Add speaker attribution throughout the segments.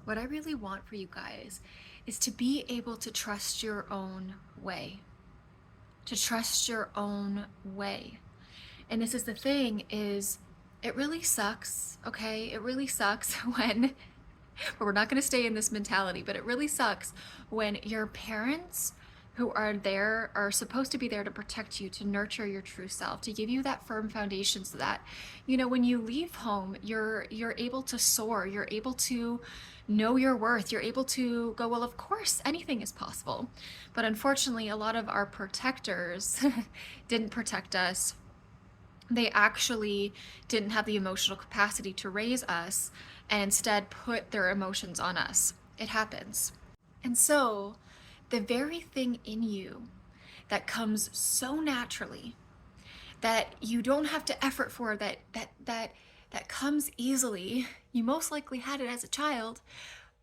Speaker 1: what I really want for you guys is to be able to trust your own way. To trust your own way. And this is the thing is it really sucks, okay? It really sucks when but we're not going to stay in this mentality, but it really sucks when your parents who are there are supposed to be there to protect you, to nurture your true self, to give you that firm foundation so that, when you leave home, you're able to soar, you're able to know your worth, you're able to go, well, of course, anything is possible. But unfortunately, a lot of our protectors didn't protect us. They actually didn't have the emotional capacity to raise us and instead put their emotions on us. It happens. And so, the very thing in you that comes so naturally that you don't have to effort for, that comes easily, you most likely had it as a child,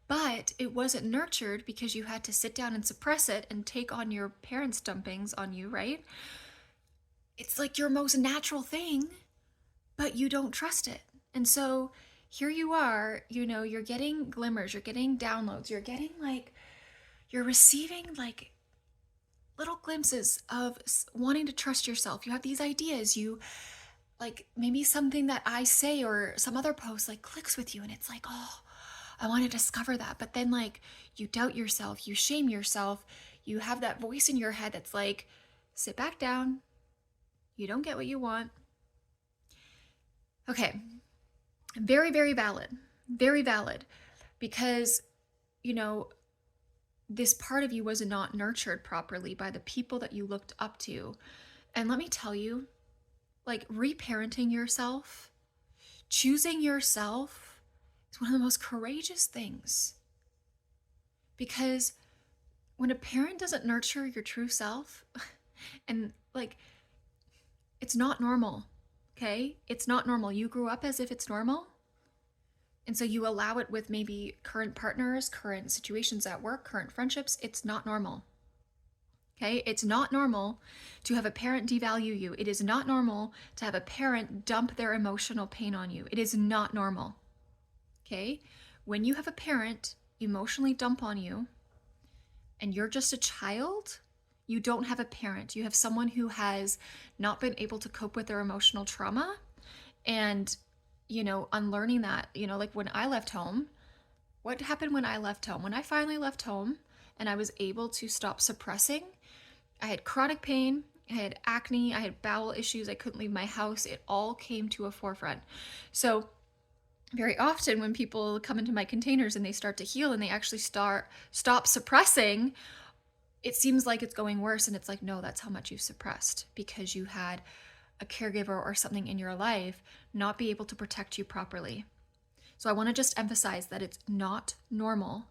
Speaker 1: but it wasn't nurtured because you had to sit down and suppress it and take on your parents' dumpings on you, right? It's like your most natural thing, but you don't trust it. And so here you are, you're getting glimmers, you're getting downloads, you're receiving like little glimpses of wanting to trust yourself. You have these ideas, you like maybe something that I say or some other post like clicks with you, and it's like, oh, I want to discover that. But then like you doubt yourself, you shame yourself, you have that voice in your head that's like, sit back down, you don't get what you want. Okay, very, very valid. Very valid. Because, this part of you was not nurtured properly by the people that you looked up to. And let me tell you, like reparenting yourself, choosing yourself is one of the most courageous things. Because when a parent doesn't nurture your true self, and like, it's not normal, okay? It's not normal. You grew up as if it's normal. And so you allow it with maybe current partners, current situations at work, current friendships. It's not normal. Okay? It's not normal to have a parent devalue you. It is not normal to have a parent dump their emotional pain on you. It is not normal. Okay? When you have a parent emotionally dump on you and you're just a child, you don't have a parent. You have someone who has not been able to cope with their emotional trauma and unlearning that, like when I left home, what happened when I left home? When I finally left home and I was able to stop suppressing, I had chronic pain, I had acne, I had bowel issues, I couldn't leave my house. It all came to a forefront. So, very often when people come into my containers and they start to heal and they actually stop suppressing, it seems like it's going worse, and it's like, no, that's how much you suppressed because you had a caregiver or something in your life not be able to protect you properly. So I want to just emphasize that it's not normal.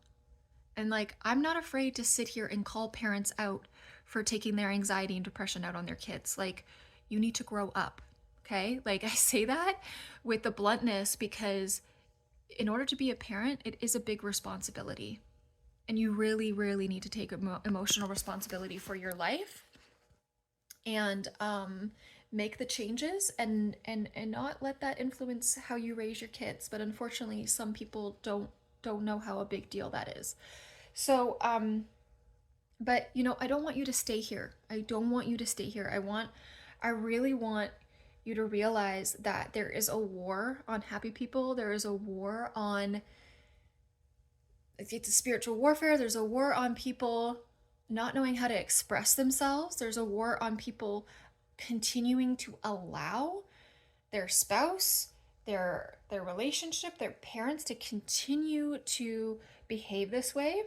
Speaker 1: And like, I'm not afraid to sit here and call parents out for taking their anxiety and depression out on their kids. Like, you need to grow up, okay? Like, I say that with the bluntness because in order to be a parent, it is a big responsibility. And you really, really need to take emotional responsibility for your life and make the changes and not let that influence how you raise your kids. But unfortunately, some people don't know how a big deal that is. So but I don't want you to stay here. I don't want you to stay here. I really want you to realize that there is a war on happy people. There is a war on, it's a spiritual warfare. There's a war on people not knowing how to express themselves. There's a war on people continuing to allow their spouse, their relationship, their parents to continue to behave this way.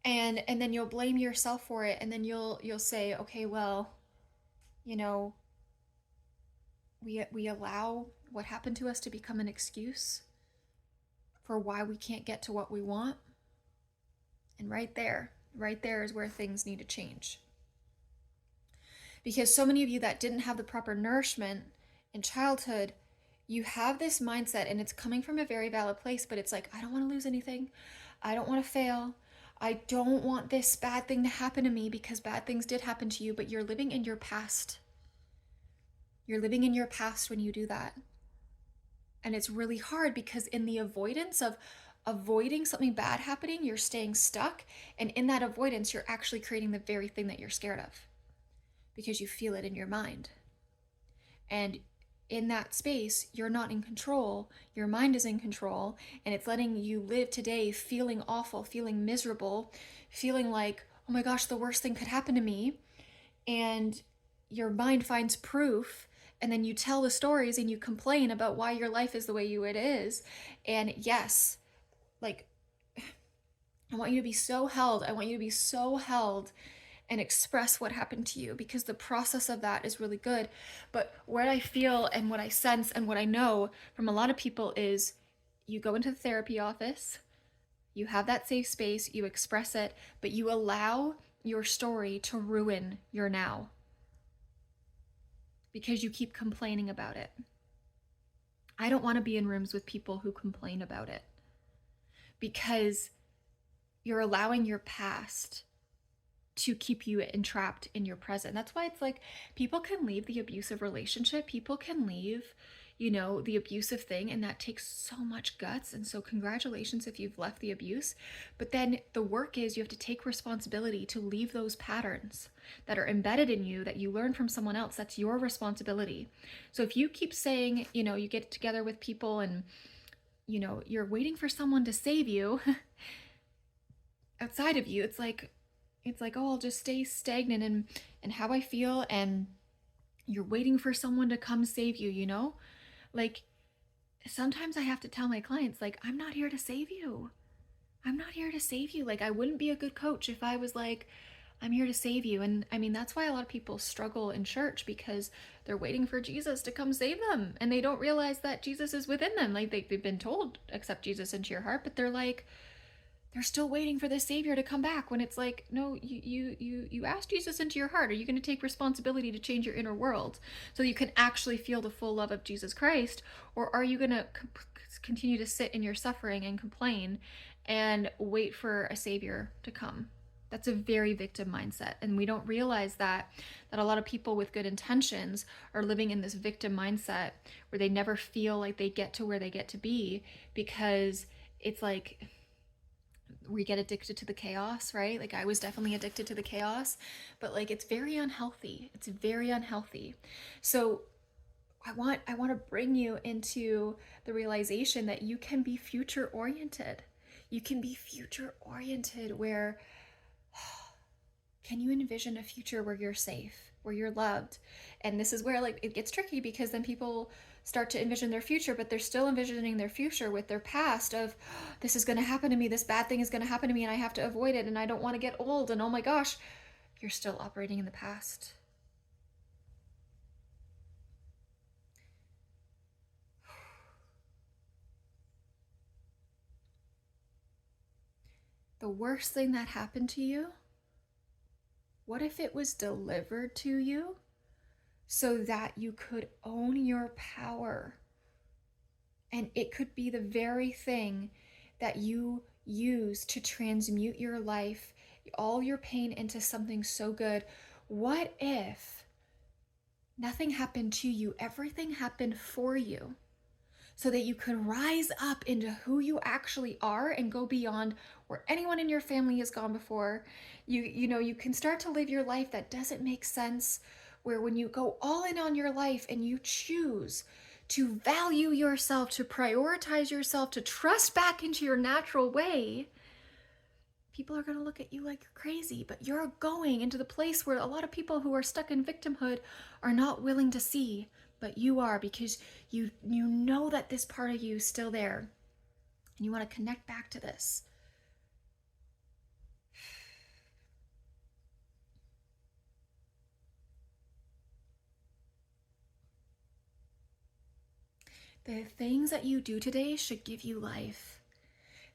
Speaker 1: And then you'll blame yourself for it, and then you'll say, okay, well, we allow what happened to us to become an excuse for why we can't get to what we want. And right there is where things need to change. Because so many of you that didn't have the proper nourishment in childhood, you have this mindset, and it's coming from a very valid place, but it's like, I don't want to lose anything. I don't want to fail. I don't want this bad thing to happen to me, because bad things did happen to you, but you're living in your past. You're living in your past when you do that. And it's really hard because in the avoidance of avoiding something bad happening, you're staying stuck. And in that avoidance, you're actually creating the very thing that you're scared of because you feel it in your mind. And in that space, you're not in control. Your mind is in control, and it's letting you live today feeling awful, feeling miserable, feeling like, oh my gosh, the worst thing could happen to me. And your mind finds proof, and then you tell the stories and you complain about why your life is the way it is. And yes, like, I want you to be so held. I want you to be so held and express what happened to you, because the process of that is really good. But what I feel and what I sense and what I know from a lot of people is you go into the therapy office, you have that safe space, you express it, but you allow your story to ruin your now because you keep complaining about it. I don't want to be in rooms with people who complain about it, because you're allowing your past to keep you entrapped in your present. That's why it's like people can leave the abusive relationship, people can leave, the abusive thing, and that takes so much guts. And so congratulations if you've left the abuse. But then the work is you have to take responsibility to leave those patterns that are embedded in you that you learn from someone else. That's your responsibility. So if you keep saying, you get together with people and you're waiting for someone to save you outside of you, it's like, oh, I'll just stay stagnant and how I feel, and you're waiting for someone to come save you. Like, sometimes I have to tell my clients, like, I'm not here to save you. I'm not here to save you. Like, I wouldn't be a good coach if I was like, I'm here to save you. And I mean, that's why a lot of people struggle in church, because they're waiting for Jesus to come save them, and they don't realize that Jesus is within them. Like, they've been told, accept Jesus into your heart, but they're still waiting for the Savior to come back, when it's like, no, you asked Jesus into your heart. Are you going to take responsibility to change your inner world so you can actually feel the full love of Jesus Christ? Or are you going to continue to sit in your suffering and complain and wait for a Savior to come? That's a very victim mindset. And we don't realize that a lot of people with good intentions are living in this victim mindset where they never feel like they get to where they get to be, because it's like, we get addicted to the chaos, right? Like, I was definitely addicted to the chaos, but like, it's very unhealthy. It's very unhealthy. So I want to bring you into the realization that you can be future oriented. You can be future oriented where can you envision a future where you're safe, where you're loved? And this is where like it gets tricky, because then people start to envision their future, but they're still envisioning their future with their past of, this is going to happen to me, this bad thing is going to happen to me, and I have to avoid it, and I don't want to get old, and oh my gosh, you're still operating in the past. The worst thing that happened to you, what if it was delivered to you so that you could own your power? And it could be the very thing that you use to transmute your life, all your pain, into something so good. What if nothing happened to you, everything happened for you, so that you could rise up into who you actually are and go beyond where anyone in your family has gone before? You can start to live your life that doesn't make sense, where when you go all in on your life and you choose to value yourself, to prioritize yourself, to trust back into your natural way, people are going to look at you like you're crazy, but you're going into the place where a lot of people who are stuck in victimhood are not willing to see, but you are, because you know that this part of you is still there, and you want to connect back to this. The things that you do today should give you life.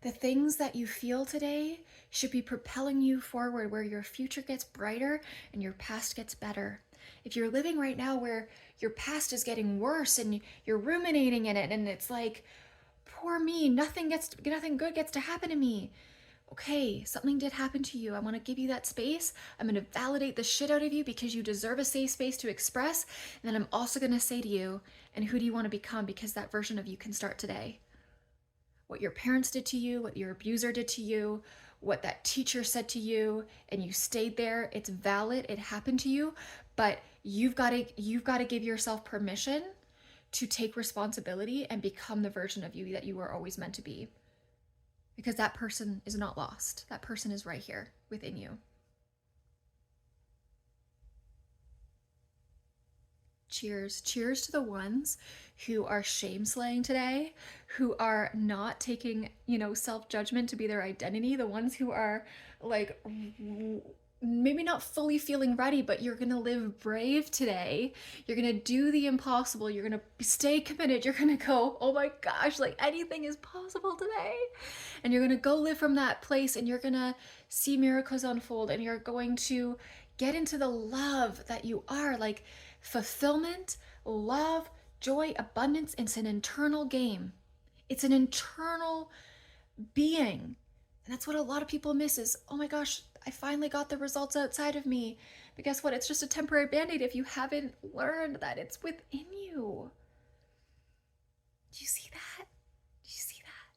Speaker 1: The things that you feel today should be propelling you forward, where your future gets brighter and your past gets better. If you're living right now where your past is getting worse and you're ruminating in it, and it's like, poor me, nothing good gets to happen to me. Okay, something did happen to you. I want to give you that space. I'm going to validate the shit out of you because you deserve a safe space to express. And then I'm also going to say to you, and who do you want to become? Because that version of you can start today. what your parents did to you, what your abuser did to you, what that teacher said to you, and you stayed there. It's valid. It happened to you, but you've got to give yourself permission to take responsibility and become the version of you that you were always meant to be. Because that person is not lost. That person is right here within you. Cheers. Cheers to the ones who are shame slaying today, who are not taking, self-judgment to be their identity, the ones who are like maybe not fully feeling ready, but you're gonna live brave today. You're gonna do the impossible. You're gonna stay committed. You're gonna go, oh my gosh, like anything is possible today. And you're gonna go live from that place, and you're gonna see miracles unfold, and you're going to get into the love that you are. Like, fulfillment, love, joy, abundance, it's an internal game. It's an internal being. And that's what a lot of people miss is, oh my gosh, I finally got the results outside of me. But guess what? It's just a temporary band-aid if you haven't learned that it's within you. Do you see that? Do you see that?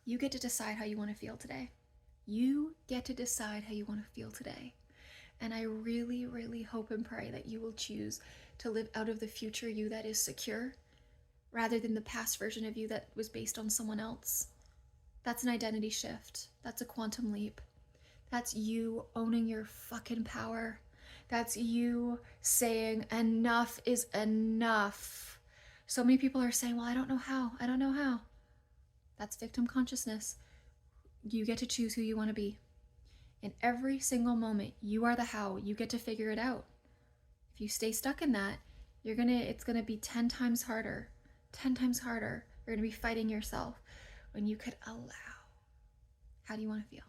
Speaker 1: You get to decide how you want to feel today. You get to decide how you want to feel today. And I really, really hope and pray that you will choose to live out of the future you that is secure rather than the past version of you that was based on someone else. That's an identity shift. That's a quantum leap. That's you owning your fucking power. That's you saying enough is enough. So many people are saying, well, I don't know how. I don't know how. That's victim consciousness. You get to choose who you want to be. In every single moment, you are the how. You get to figure it out. If you stay stuck in that, it's gonna be 10 times harder. 10 times harder. You're gonna be fighting yourself when you could allow. How do you want to feel?